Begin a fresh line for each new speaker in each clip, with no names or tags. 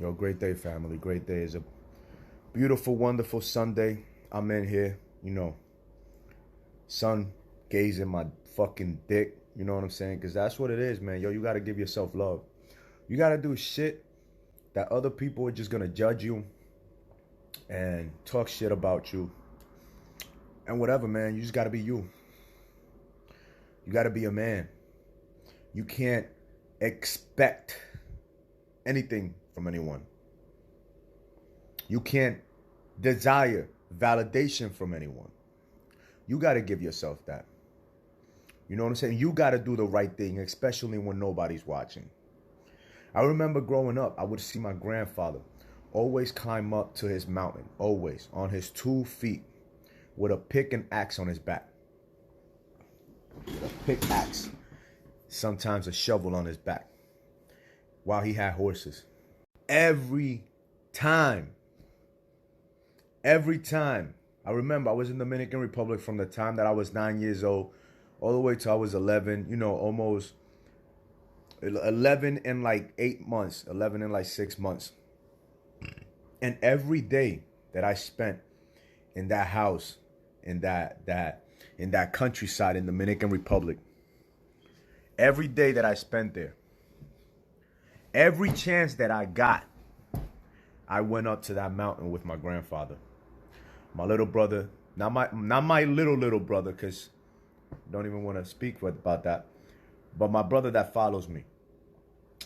Yo, great day, family. Great day. It's a beautiful, wonderful Sunday. I'm in here, sun gazing my fucking dick. You know what I'm saying? Because that's what it is, man. Yo, you got to give yourself love. You got to do shit that other people are just going to judge you and talk shit about you. And whatever, man. You just got to be you. You got to be a man. You can't expect anything from anyone. You can't desire validation from anyone. You got to give yourself that. You know what I'm saying? You got to do the right thing, especially when nobody's watching. I remember growing up, I would see my grandfather always climb up to his mountain, always on his 2 feet with a pick and axe on his back. A pickaxe, sometimes a shovel on his back, while he had horses. Every time. I remember I was in the Dominican Republic from the time that I was 9 years old all the way till I was 11, almost 11 and like 8 months, 11 and like 6 months. And every day that I spent in that house, in that countryside in the Dominican Republic, every day that I spent there, every chance that I got, I went up to that mountain with my grandfather. My little brother, not my little brother, because I don't even want to speak about that, but my brother that follows me,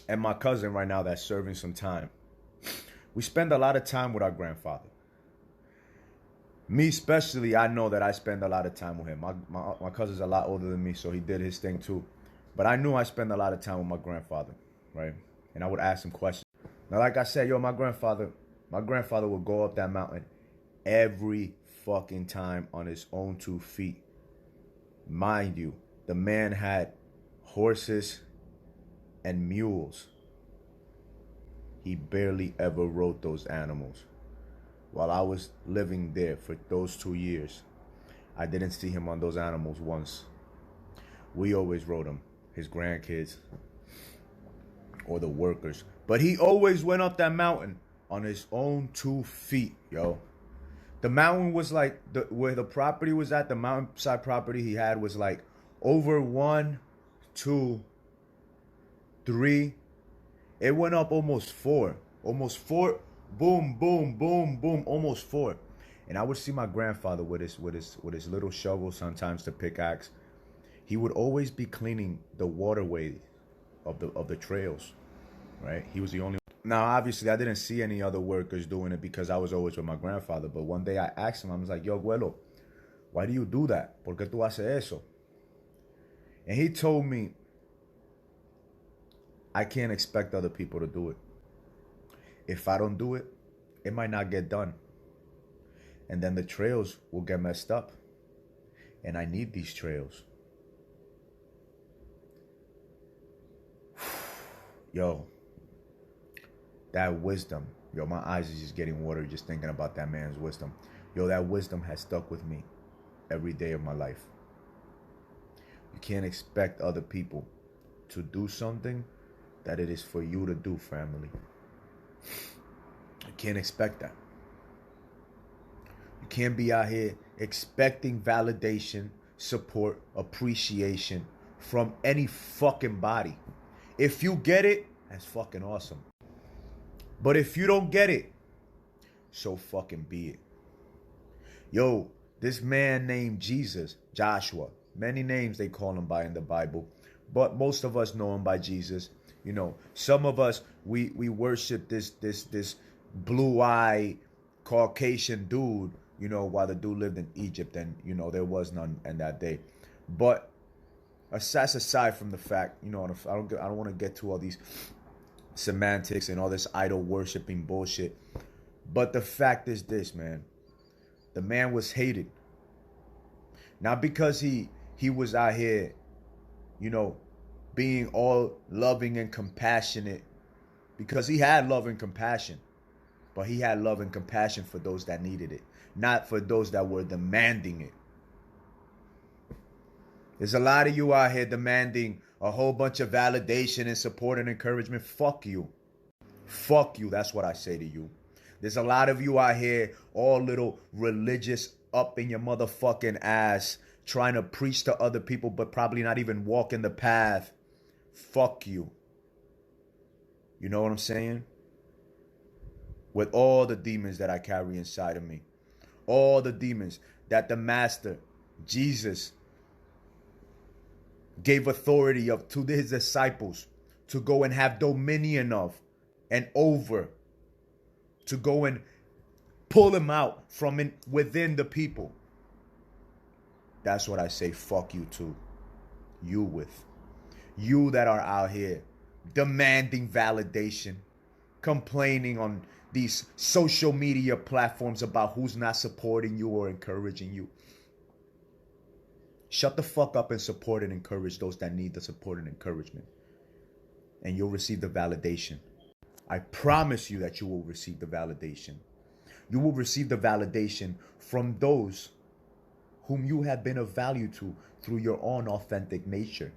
and my cousin right now that's serving some time. We spend a lot of time with our grandfather. Me especially, I know that I spend a lot of time with him. My cousin's a lot older than me, so he did his thing too. But I knew I spent a lot of time with my grandfather, right? And I would ask him questions. Now, like I said, my grandfather would go up that mountain every fucking time on his own 2 feet. Mind you, the man had horses and mules. He barely ever rode those animals. While I was living there for those 2 years, I didn't see him on those animals once. We always rode him, his grandkids or the workers. But he always went up that mountain on his own 2 feet, yo. The mountain was like, where the property was at, the mountainside property he had was like over 1, 2, 3. It went up almost 4. Almost 4. Boom, boom, boom, boom. Almost 4. And I would see my grandfather with his little shovel, sometimes the pickaxe. He would always be cleaning the waterway of the trails, right? He was the only. Now, obviously, I didn't see any other workers doing it because I was always with my grandfather. But one day I asked him, I was like, yo, abuelo, why do you do that? ¿Por qué tú haces eso? And he told me, I can't expect other people to do it. If I don't do it, it might not get done. And then the trails will get messed up. And I need these trails. Yo, that wisdom. Yo, my eyes are just getting watery just thinking about that man's wisdom. Yo, that wisdom has stuck with me every day of my life. You can't expect other people to do something that it is for you to do, family. You can't expect that. You can't be out here expecting validation, support, appreciation from any fucking body. If you get it, that's fucking awesome. But if you don't get it, so fucking be it. Yo, this man named Jesus, Joshua, many names they call him by in the Bible, but most of us know him by Jesus. Some of us, we worship this blue-eyed Caucasian dude, while the dude lived in Egypt and, there was none in that day. But that's aside from the fact, I don't want to get to all these semantics and all this idol worshiping bullshit. But the fact is this, man. The man was hated. Not because he was out here, being all loving and compassionate, because he had love and compassion, but he had love and compassion for those that needed it, not for those that were demanding it. There's a lot of you out here demanding a whole bunch of validation and support and encouragement. Fuck you. Fuck you. That's what I say to you. There's a lot of you out here, all little religious up in your motherfucking ass, trying to preach to other people, but probably not even walking the path. Fuck you. You know what I'm saying? With all the demons that I carry inside of me, all the demons that the Master, Jesus, gave authority of to his disciples to go and have dominion of and over, to go and pull them out from within the people. That's what I say fuck you to. You with. You that are out here demanding validation, complaining on these social media platforms about who's not supporting you or encouraging you. Shut the fuck up and support and encourage those that need the support and encouragement. And you'll receive the validation. I promise you that you will receive the validation. You will receive the validation from those whom you have been of value to through your own authentic nature.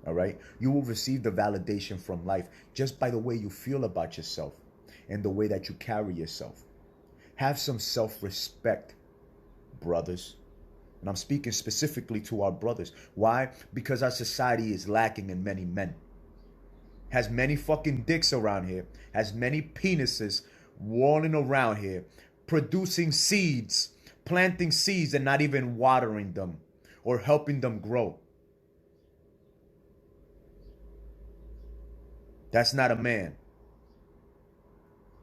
All right? You will receive the validation from life just by the way you feel about yourself and the way that you carry yourself. Have some self-respect, brothers. And I'm speaking specifically to our brothers. Why? Because our society is lacking in many men. Has many fucking dicks around here. Has many penises walling around here. Producing seeds. Planting seeds and not even watering them or helping them grow. That's not a man.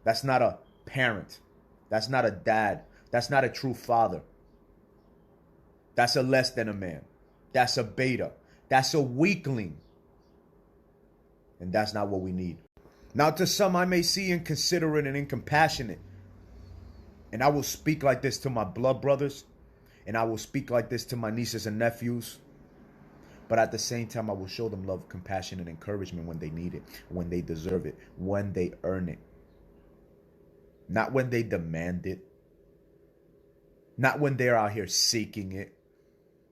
That's not a parent. That's not a dad. That's not a true father. That's a less than a man. That's a beta. That's a weakling. And that's not what we need. Now, to some, I may see inconsiderate and incompassionate. And I will speak like this to my blood brothers. And I will speak like this to my nieces and nephews. But at the same time, I will show them love, compassion, and encouragement when they need it, when they deserve it, when they earn it. Not when they demand it. Not when they're out here seeking it.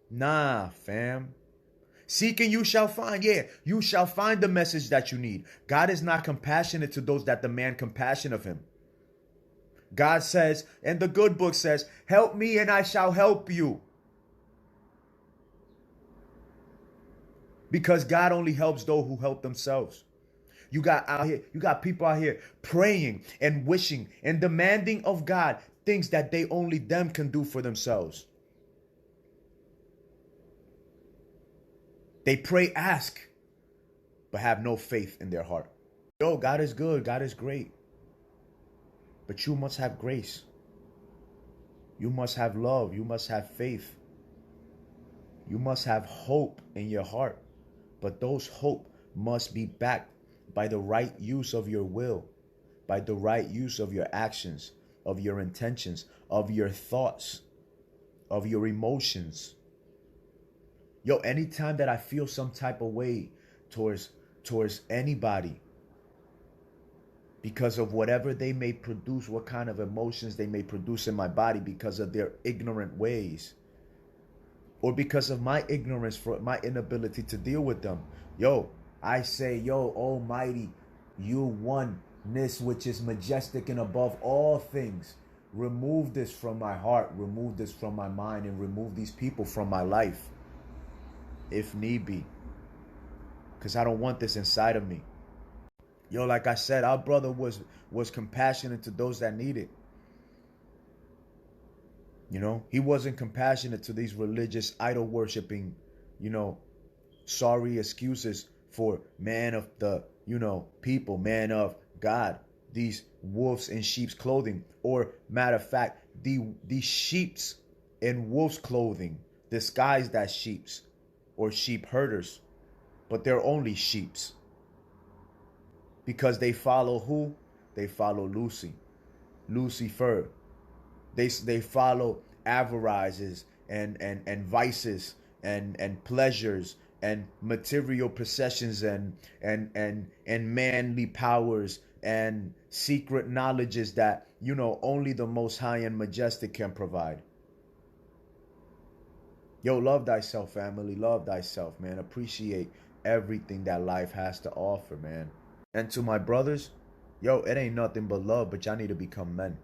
Nah, fam. Seeking you shall find. Yeah, you shall find the message that you need. God is not compassionate to those that demand compassion of him. God says, and the good book says, help me and I shall help you. Because God only helps those who help themselves. You got people out here praying and wishing and demanding of God things that they only them can do for themselves. They pray, ask, but have no faith in their heart. Yo, God is good. God is great. But you must have grace. You must have love. You must have faith. You must have hope in your heart. But those hope must be backed by the right use of your will, by the right use of your actions, of your intentions, of your thoughts, of your emotions. Yo, anytime that I feel some type of way towards anybody because of whatever they may produce, what kind of emotions they may produce in my body because of their ignorant ways, or because of my ignorance, for my inability to deal with them. Yo, I say, yo, Almighty, you oneness which is majestic and above all things. Remove this from my heart, remove this from my mind, and remove these people from my life, if need be. Because I don't want this inside of me. Yo, like I said, our brother was compassionate to those that need it. You know, he wasn't compassionate to these religious idol worshiping, sorry excuses for man of the, people, man of God, these wolves in sheep's clothing, or matter of fact, these sheeps in wolf's clothing disguised as sheeps or sheep herders, but they're only sheeps because they follow who? They follow Lucifer. They follow avarices and vices and pleasures and material possessions and manly powers and secret knowledges that only the Most High and Majestic can provide. Yo, love thyself, family. Love thyself, man. Appreciate everything that life has to offer, man. And to my brothers, yo, it ain't nothing but love, but y'all need to become men.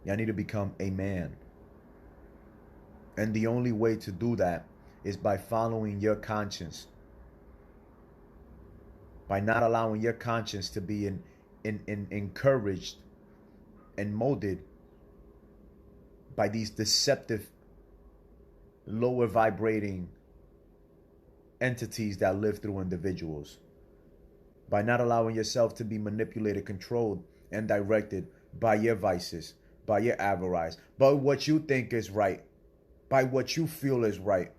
Y'all need to become a man. And the only way to do that is by following your conscience. By not allowing your conscience to be encouraged and molded by these deceptive, lower vibrating entities that live through individuals. By not allowing yourself to be manipulated, controlled, and directed by your vices, by your avarice, by what you think is right, by what you feel is right,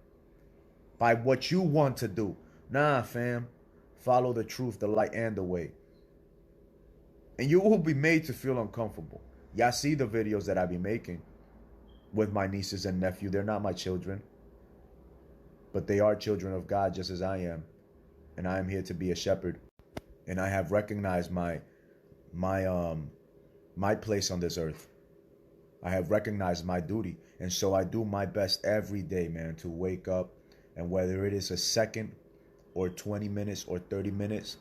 by what you want to do. Nah, fam. Follow the truth, the light, and the way. And you will be made to feel uncomfortable. Y'all see the videos that I be making with my nieces and nephew. They're not my children, but they are children of God just as I am. And I am here to be a shepherd. And I have recognized my place on this earth. I have recognized my duty. And so I do my best every day, man, to wake up, and whether it is a second or 20 minutes or 30 minutes,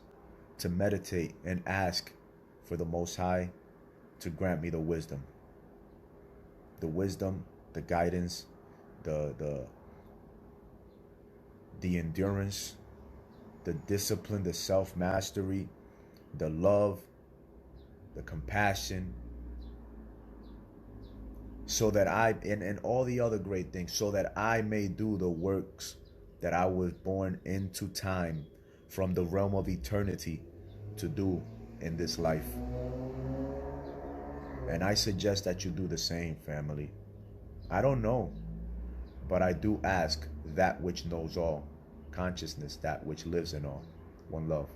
to meditate and ask for the Most High to grant me the wisdom, the guidance, the endurance, the discipline, the self-mastery, the love, the compassion, so that and all the other great things, so that I may do the works that I was born into time from the realm of eternity to do in this life. And I suggest that you do the same, family. I don't know, but I do ask that which knows all, consciousness that which lives in all. One love.